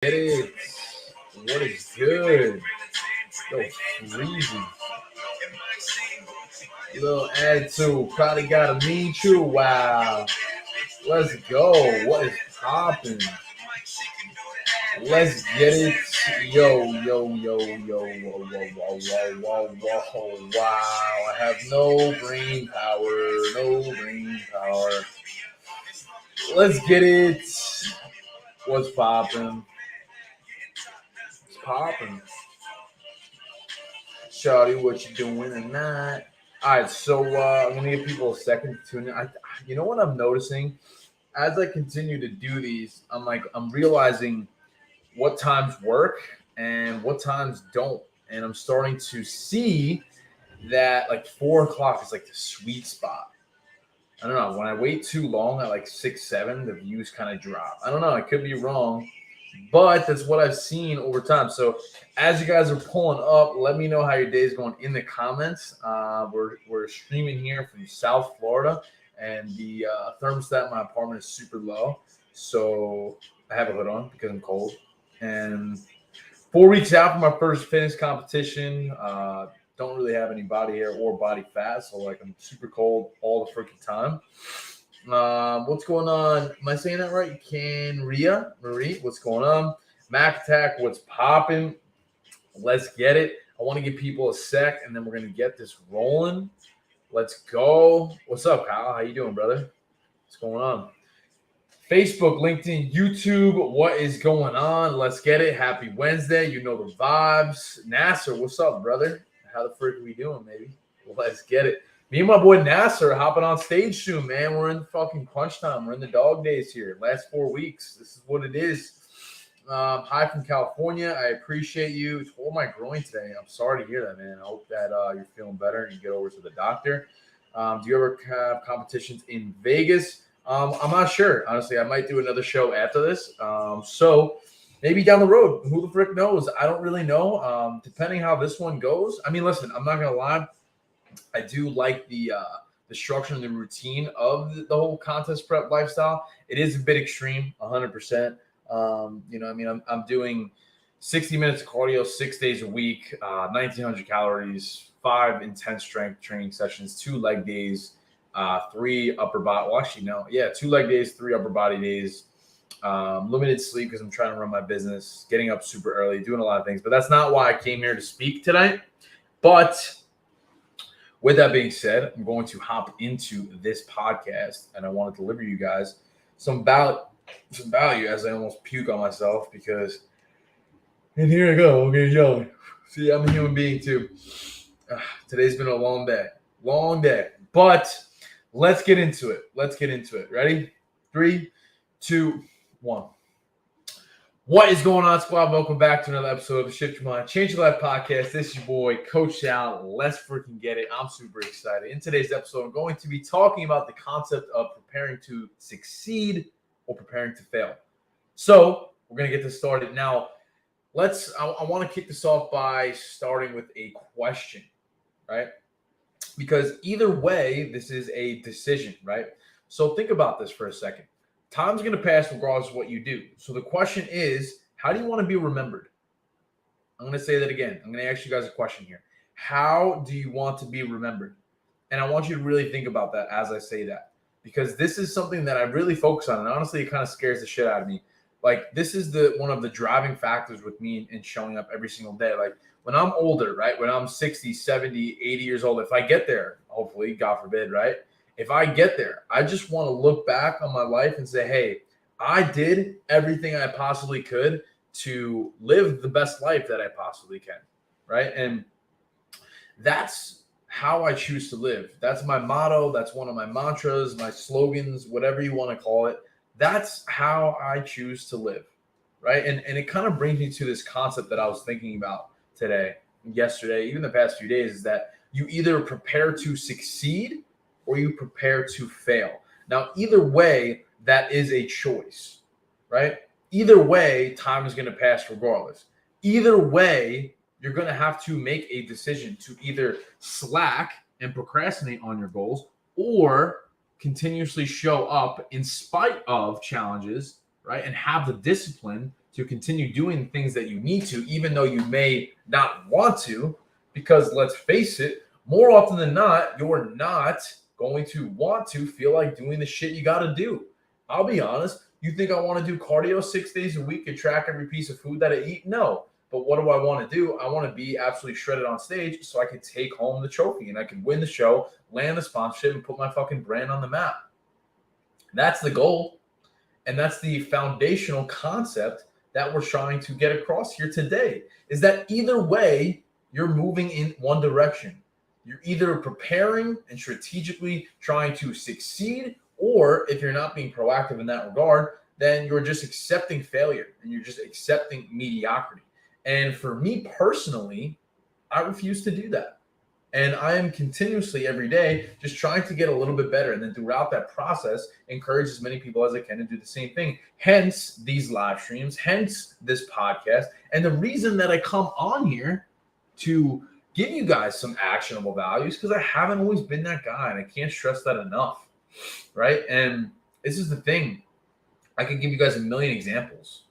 Get it. What is good? Yo, freezing. Little attitude. Probably got a mean chew. Wow. Let's go. What is popping? Let's get it. Yo. Whoa. Wow. I have no brain power. No brain power. Let's get it. What's popping? It's popping. Shawty, what you doing or not? All right, so I'm gonna give people a second to tune in. You know what I'm noticing as I continue to do these, I'm realizing what times work and what times don't, and I'm starting to see that like 4 o'clock is like the sweet spot. I don't know. When I wait too long at like 6, 7, the views kind of drop. I don't know. I could be wrong, but that's what I've seen over time. So as you guys are pulling up, let me know how your day is going in the comments. We're streaming here from South Florida, and the thermostat in my apartment is super low. So I have a hood on because I'm cold. And 4 weeks out from my first fitness competition, don't really have any body hair or body fat. So like I'm super cold all the freaking time. What's going on? Am I saying that right? Marie, what's going on? Mac Attack, what's popping? Let's get it. I want to give people a sec, and then we're gonna get this rolling. Let's go. What's up, Kyle? How you doing, brother? What's going on? Facebook, LinkedIn, YouTube, what is going on? Let's get it. Happy Wednesday. You know the vibes. Nasser, what's up, brother? How the frick are we doing, baby? Let's get it. Me and my boy Nasser hopping on stage soon, man. We're in fucking crunch time. We're in the dog days here. Last 4 weeks. This is what it is. Hi from California. I appreciate you. Tore my groin today. I'm sorry to hear that, man. I hope that you're feeling better and you get over to the doctor. Do you ever have competitions in Vegas? I'm not sure. Honestly, I might do another show after this. So maybe down the road. Who the frick knows? I don't really know. Depending how this one goes. I mean, listen, I'm not going to lie. I do like the structure and the routine of the whole contest prep lifestyle. It is a bit extreme, 100%. I'm doing 60 minutes of cardio 6 days a week, 1,900 calories, 5 intense strength training sessions, 2 leg days, 3 upper body. Well, actually, no. Yeah, 2 leg days, 3 upper body days. Limited sleep because I'm trying to run my business, getting up super early, doing a lot of things. But that's not why I came here to speak tonight. But with that being said, I'm going to hop into this podcast, and I want to deliver you guys some value as I almost puke on myself because, and here I go, I'm getting yelling. See, I'm a human being too. Today's been a long day, but let's get into it. Ready? 3, 2, 1. What is going on, squad? Welcome back to another episode of the Shift Your Mind, Change Your Life podcast. This is your boy, Coach Sal. Let's freaking get it. I'm super excited. In today's episode, I'm going to be talking about the concept of preparing to succeed or preparing to fail. So we're going to get this started. Now, I want to kick this off by starting with a question, right? Because either way, this is a decision, right? So think about this for a second. Time's going to pass regardless of what you do. So the question is, how do you want to be remembered? I'm going to say that again. I'm going to ask you guys a question here. How do you want to be remembered? And I want you to really think about that as I say that, because this is something that I really focus on. And honestly, it kind of scares the shit out of me. Like, this is one of the driving factors with me in showing up every single day. Like, when I'm older, right? When I'm 60, 70, 80 years old, if I get there, hopefully, God forbid, right? If I get there, I just want to look back on my life and say, hey, I did everything I possibly could to live the best life that I possibly can, right? And that's how I choose to live. That's my motto. That's one of my mantras, my slogans, whatever you want to call it. That's how I choose to live, right? And it kind of brings me to this concept that I was thinking about today, yesterday, even the past few days, is that you either prepare to succeed or you prepare to fail. Now, either way, that is a choice, right? Either way, time is going to pass regardless. Either way, you're going to have to make a decision to either slack and procrastinate on your goals or continuously show up in spite of challenges, right? And have the discipline to continue doing things that you need to, even though you may not want to, because let's face it, more often than not, you're not going to want to feel like doing the shit you got to do. I'll be honest. You think I want to do cardio 6 days a week and track every piece of food that I eat? No. But what do I want to do? I want to be absolutely shredded on stage so I can take home the trophy and I can win the show, land the sponsorship, and put my fucking brand on the map. That's the goal. And that's the foundational concept that we're trying to get across here today, is that either way, you're moving in one direction. You're either preparing and strategically trying to succeed, or if you're not being proactive in that regard, then you're just accepting failure and you're just accepting mediocrity. And for me personally, I refuse to do that. And I am continuously every day just trying to get a little bit better. And then throughout that process, encourage as many people as I can to do the same thing. Hence these live streams, hence this podcast. And the reason that I come on here to give you guys some actionable values, because I haven't always been that guy. And I can't stress that enough. Right. And this is the thing. I could give you guys a million examples.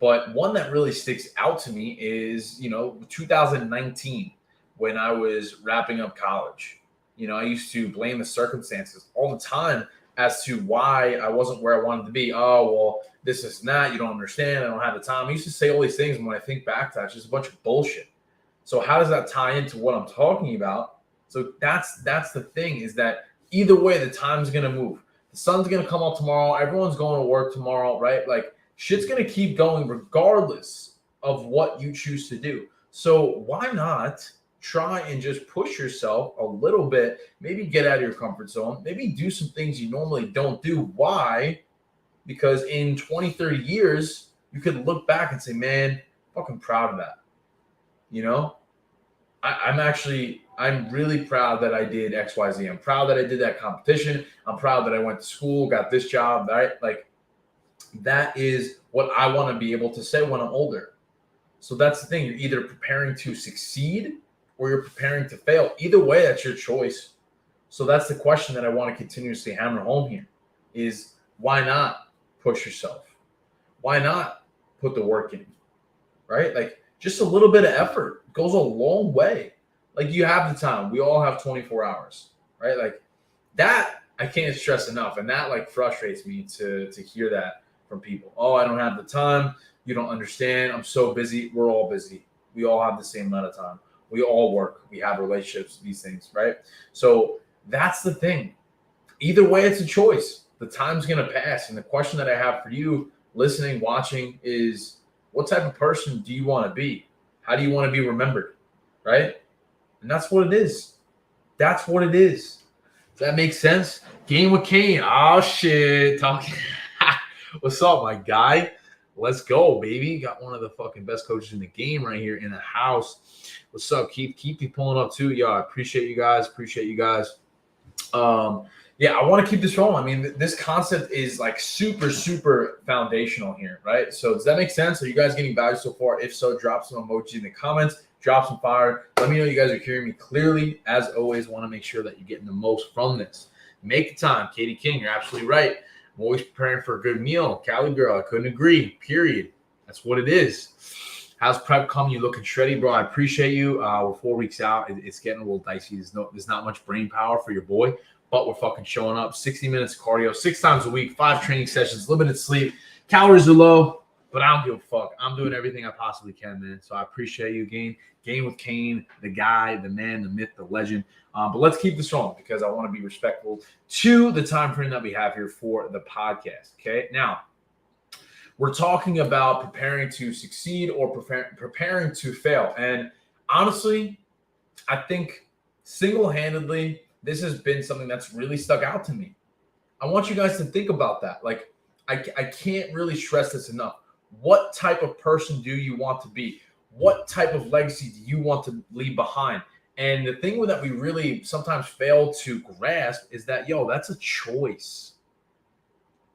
But one that really sticks out to me is, 2019. When I was wrapping up college, I used to blame the circumstances all the time as to why I wasn't where I wanted to be. Oh, well, this is not, you don't understand. I don't have the time. I used to say all these things. And when I think back to that, it's just a bunch of bullshit. So how does that tie into what I'm talking about? So that's the thing, is that either way, the time's going to move. The sun's going to come out tomorrow. Everyone's going to work tomorrow, right? Like, shit's going to keep going regardless of what you choose to do. So why not try and just push yourself a little bit, maybe get out of your comfort zone, maybe do some things you normally don't do. Why? Because in 20, 30 years, you could look back and say, man, fucking proud of that. I'm really proud that I did XYZ. I'm proud that I did that competition. I'm proud that I went to school, got this job, right? Like, that is what I want to be able to say when I'm older. So that's the thing. You're either preparing to succeed or you're preparing to fail. Either way, that's your choice. So that's the question that I want to continuously hammer home here is, why not push yourself? Why not put the work in, right? Like, just a little bit of effort goes a long way. Like, you have the time. We all have 24 hours, right? Like, that I can't stress enough. And that, like, frustrates me to hear that from people. Oh, I don't have the time. You don't understand. I'm so busy. We're all busy. We all have the same amount of time. We all work. We have relationships, these things, right? So that's the thing. Either way, it's a choice. The time's going to pass. And the question that I have for you listening, watching is, what type of person do you want to be? How do you want to be remembered, right? And that's what it is. That's what it is. Does that make sense? Game with Kane. Oh, shit. Talking. What's up, my guy? Let's go, baby. Got one of the fucking best coaches in the game right here in the house. What's up, Keith? Keep you pulling up too. Yo, I appreciate you guys. Yeah, I want to keep this rolling. I mean, this concept is like super, super foundational here, right? So does that make sense? Are you guys getting value so far? If so, drop some emoji in the comments. Drop some fire. Let me know you guys are hearing me clearly. As always, want to make sure that you're getting the most from this. Make the time. Katie King, you're absolutely right. I'm always preparing for a good meal. Cali girl, I couldn't agree. Period. That's what it is. How's prep coming? You looking shreddy, bro? I appreciate you. We're 4 weeks out. It's getting a little dicey. There's not much brain power for your boy, but we're fucking showing up. 60 minutes of cardio, 6 times a week, 5 training sessions, limited sleep. Calories are low, but I don't give a fuck. I'm doing everything I possibly can, man. So I appreciate you, Game with Kane, the guy, the man, the myth, the legend. But let's keep this on because I want to be respectful to the time frame that we have here for the podcast. Okay, now we're talking about preparing to succeed or preparing to fail. And honestly, I think single-handedly, this has been something that's really stuck out to me. I want you guys to think about that. Like, I can't really stress this enough. What type of person do you want to be? What type of legacy do you want to leave behind? And the thing that we really sometimes fail to grasp is that, that's a choice.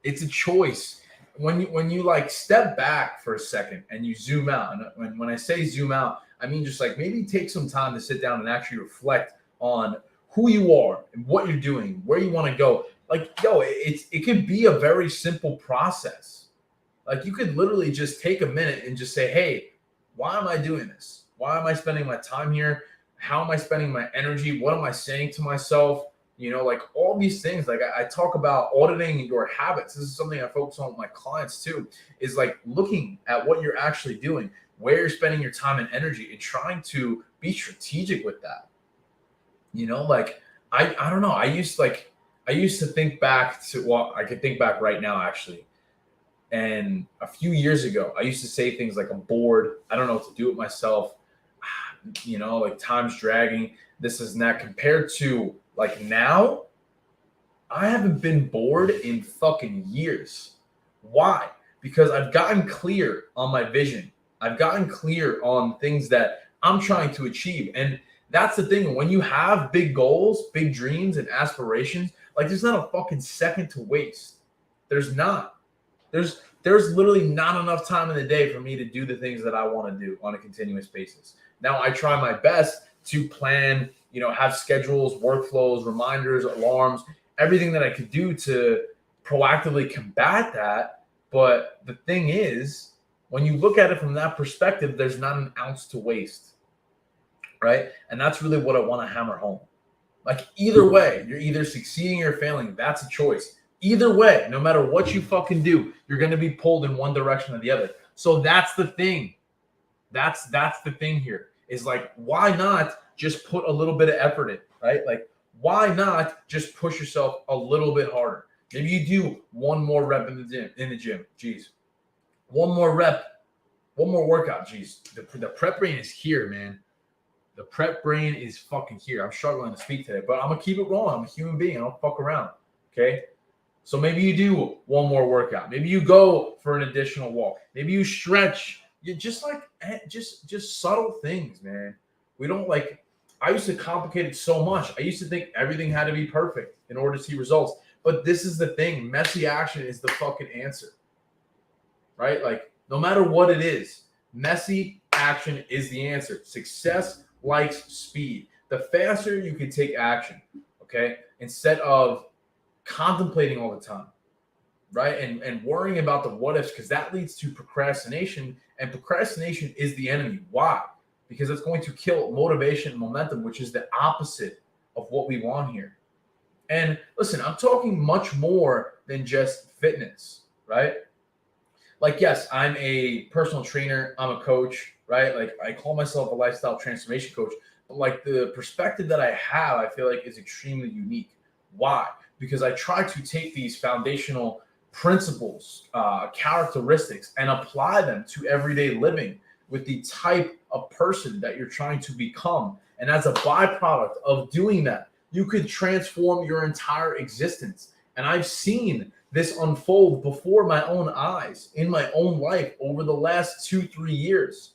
It's a choice. When you like step back for a second and you zoom out, and when I say zoom out, I mean just like maybe take some time to sit down and actually reflect on who you are and what you're doing, where you want to go. Like, it could be a very simple process. Like you could literally just take a minute and just say, hey, why am I doing this? Why am I spending my time here? How am I spending my energy? What am I saying to myself? You know, like all these things. Like I talk about auditing your habits. This is something I focus on with my clients too, is like looking at what you're actually doing, where you're spending your time and energy, and trying to be strategic with that. You know, like I don't know. I used to think back to, well, I could think back right now actually. And a few years ago, I used to say things like, I'm bored. I don't know what to do with myself. You know, like time's dragging. This is not compared to like now. I haven't been bored in fucking years. Why? Because I've gotten clear on my vision. I've gotten clear on things that I'm trying to achieve. And that's the thing. When you have big goals, big dreams, and aspirations, like there's not a fucking second to waste. There's not. There's literally not enough time in the day for me to do the things that I want to do on a continuous basis. Now I try my best to plan, you know, have schedules, workflows, reminders, alarms, everything that I could do to proactively combat that. But the thing is, when you look at it from that perspective, there's not an ounce to waste, right? And that's really what I want to hammer home. Like either way, you're either succeeding or failing. That's a choice. Either way, no matter what you fucking do, you're going to be pulled in one direction or the other. So that's the thing. That's the thing here is like, why not just put a little bit of effort in, right? Like, why not just push yourself a little bit harder? Maybe you do one more rep in the gym. Jeez. One more rep, one more workout. Jeez. The prep brain is here, man. The prep brain is fucking here. I'm struggling to speak today, but I'm going to keep it rolling. I'm a human being. I don't fuck around. Okay. So maybe you do one more workout. Maybe you go for an additional walk. Maybe you stretch. You just like just subtle things, man. We don't like. I used to complicate it so much. I used to think everything had to be perfect in order to see results. But this is the thing. Messy action is the fucking answer, right? Like no matter what it is, messy action is the answer. Success likes speed. The faster you can take action, okay, instead of contemplating all the time, right? And worrying about the what ifs, because that leads to procrastination, and procrastination is the enemy. Why? Because it's going to kill motivation and momentum, which is the opposite of what we want here. And listen, I'm talking much more than just fitness, right? Like, yes, I'm a personal trainer, I'm a coach, right? Like I call myself a lifestyle transformation coach, but like the perspective that I have, I feel like is extremely unique. Why? Because I try to take these foundational principles, characteristics, and apply them to everyday living with the type of person that you're trying to become. And as a byproduct of doing that, you could transform your entire existence. And I've seen this unfold before my own eyes in my own life over the last 2-3 years.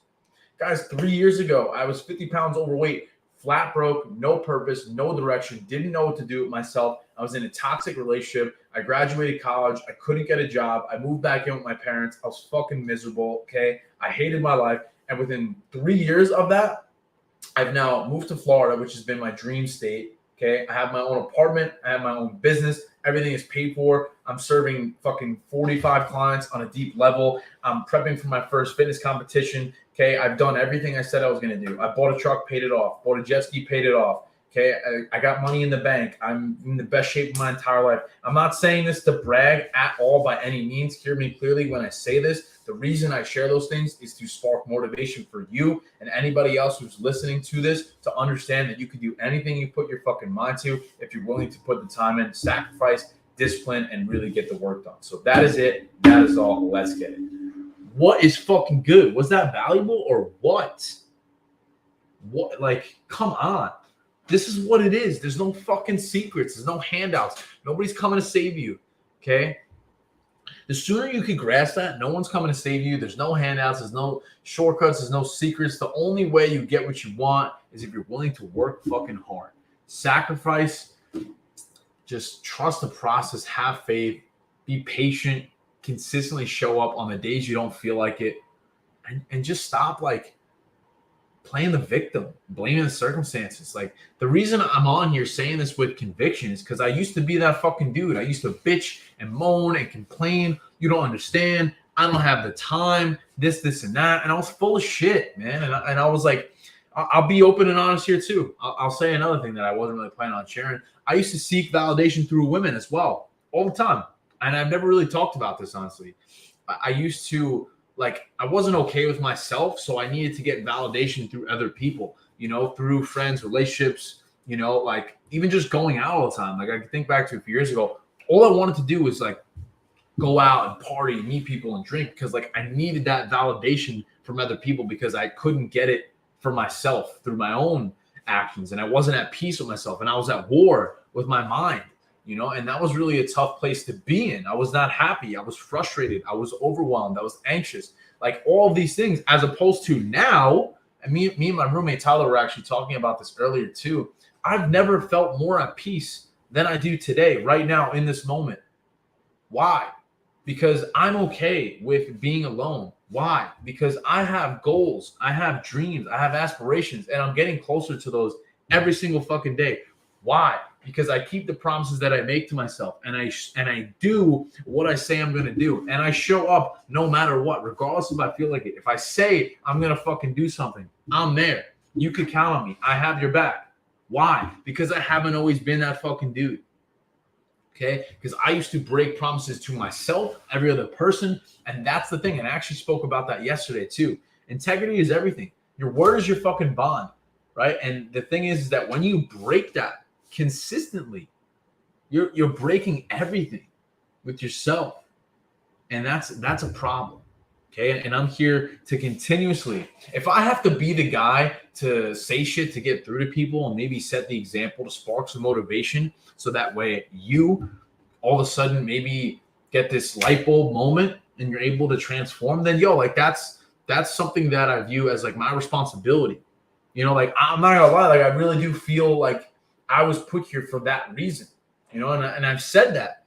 Guys, 3 years ago, I was 50 pounds overweight, flat broke, no purpose, no direction, didn't know what to do with myself. I was in a toxic relationship. I graduated college. I couldn't get a job. I moved back in with my parents. I was fucking miserable, okay? I hated my life. And within 3 years of that, I've now moved to Florida, which has been my dream state, okay? I have my own apartment. I have my own business. Everything is paid for. I'm serving fucking 45 clients on a deep level. I'm prepping for my first fitness competition. Okay, I've done everything I said I was going to do. I bought a truck, paid it off. Bought a jet ski, paid it off. Okay, I got money in the bank. I'm in the best shape of my entire life. I'm not saying this to brag at all by any means. Hear me clearly when I say this. The reason I share those things is to spark motivation for you and anybody else who's listening to this to understand that you can do anything you put your fucking mind to if you're willing to put the time in, sacrifice, discipline, and really get the work done. So that is it. That is all. Let's get it. What is fucking good? Was that valuable or what? What? Like, come on. This is what it is. There's no fucking secrets. There's no handouts. Nobody's coming to save you. Okay? The sooner you can grasp that, no one's coming to save you. There's no handouts. There's no shortcuts. There's no secrets. The only way you get what you want is if you're willing to work fucking hard. Sacrifice. Just trust the process. Have faith. Be patient. Consistently show up on the days you don't feel like it. And just stop, like, playing the victim, blaming the circumstances. Like, the reason I'm on here saying this with conviction is because I used to be that fucking dude. I used to bitch and moan and complain. You don't understand. I don't have the time, this, and that. And I was full of shit, man. And I was like, I'll be open and honest here too. I'll say another thing that I wasn't really planning on sharing. I used to seek validation through women as well, all the time. And I've never really talked about this, honestly. I used to, like, I wasn't okay with myself, so I needed to get validation through other people, through friends, relationships, like even just going out all the time. Like I can think back to a few years ago, all I wanted to do was like go out and party, meet people and drink because like I needed that validation from other people because I couldn't get it for myself through my own actions. And I wasn't at peace with myself and I was at war with my mind, and that was really a tough place to be in. I was not happy. I was frustrated. I was overwhelmed. I was anxious, like all of these things, as opposed to now. And me and my roommate Tyler were actually talking about this earlier too. I've never felt more at peace than I do today, right now in this moment. Why? Because I'm okay with being alone. Why? Because I have goals, I have dreams, I have aspirations, and I'm getting closer to those every single fucking day. Why? Because I keep the promises that I make to myself, and I do what I say I'm gonna do, and I show up no matter what, regardless if I feel like it. If I say I'm gonna fucking do something, I'm there. You can count on me. I have your back. Why? Because I haven't always been that fucking dude. Okay, because I used to break promises to myself, every other person, and that's the thing. And I actually spoke about that yesterday too. Integrity is everything. Your word is your fucking bond, right? And the thing is that when you break that consistently, you're breaking everything with yourself, and that's a problem. Okay, and I'm here to continuously, if I have to be the guy to say shit to get through to people and maybe set the example to spark some motivation, so that way you all of a sudden maybe get this light bulb moment and you're able to transform, then like that's something that I view as like my responsibility. Like I'm not gonna lie, like I really do feel like I was put here for that reason, and I've said that.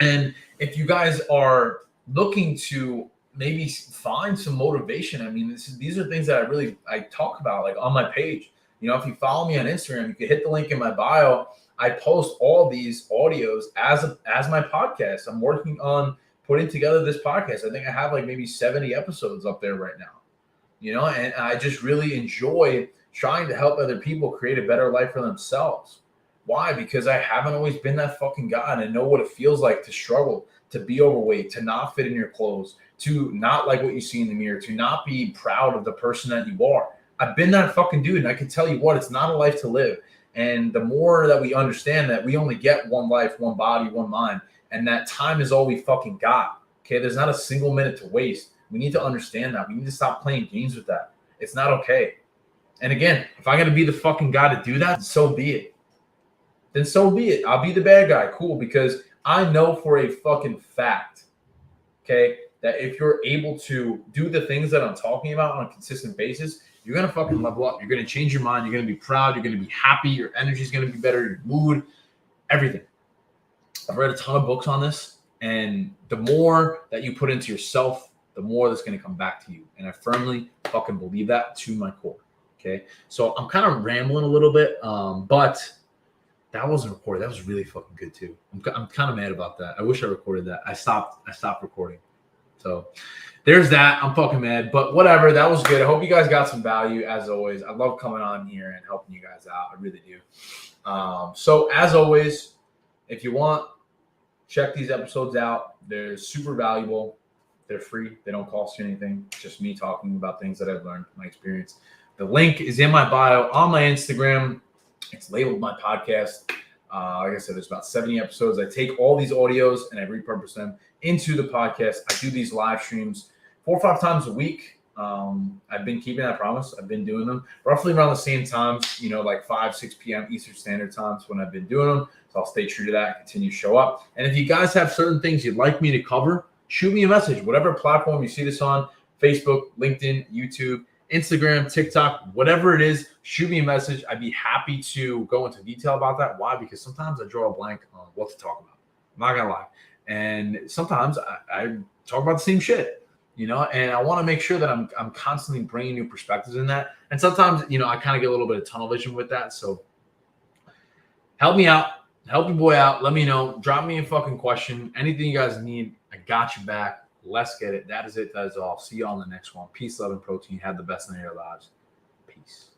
And if you guys are looking to maybe find some motivation, I mean, these are things that I talk about like on my page. If you follow me on Instagram, you can hit the link in my bio. I post all these audios as my podcast. I'm working on putting together this podcast. I think I have like maybe 70 episodes up there right now, and I just really enjoy trying to help other people create a better life for themselves. Why? Because I haven't always been that fucking guy, and I know what it feels like to struggle, to be overweight, to not fit in your clothes, to not like what you see in the mirror, to not be proud of the person that you are. I've been that fucking dude, and I can tell you what, it's not a life to live. And the more that we understand that we only get one life, one body, one mind, and that time is all we fucking got. Okay, there's not a single minute to waste. We need to understand that. We need to stop playing games with that. It's not okay. And again, if I got to be the fucking guy to do that, so be it. Then so be it. I'll be the bad guy. Cool, because I know for a fucking fact, okay, that if you're able to do the things that I'm talking about on a consistent basis, you're going to fucking level up. You're going to change your mind. You're going to be proud. You're going to be happy. Your energy is going to be better. Your mood, everything. I've read a ton of books on this. And the more that you put into yourself, the more that's going to come back to you. And I firmly fucking believe that to my core. Okay. So I'm kind of rambling a little bit, but that wasn't recorded. That was really fucking good too. I'm kind of mad about that. I wish I recorded that. I stopped recording. So there's that. I'm fucking mad, but whatever. That was good. I hope you guys got some value as always. I love coming on here and helping you guys out. I really do. So as always, if you want, check these episodes out. They're super valuable. They're free. They don't cost you anything. It's just me talking about things that I've learned from my experience. The link is in my bio on my Instagram. It's labeled my podcast. Like I said, there's about 70 episodes. I take all these audios and I repurpose them into the podcast. I do these live streams 4 or 5 times a week. I've been keeping that promise. I've been doing them roughly around the same times, like 5, 6 p.m. Eastern Standard Times when I've been doing them. So I'll stay true to that, continue to show up. And if you guys have certain things you'd like me to cover, shoot me a message. Whatever platform you see this on, Facebook, LinkedIn, YouTube, Instagram, TikTok, whatever it is, shoot me a message. I'd be happy to go into detail about that. Why? Because sometimes I draw a blank on what to talk about. I'm not going to lie. And sometimes I talk about the same shit, and I want to make sure that I'm constantly bringing new perspectives in that. And sometimes, I kind of get a little bit of tunnel vision with that. So help me out. Help your boy out. Let me know. Drop me a fucking question. Anything you guys need, I got you back. Let's get it. That is it. That is all. See you on the next one. Peace, love, and protein. Have the best night of your lives. Peace.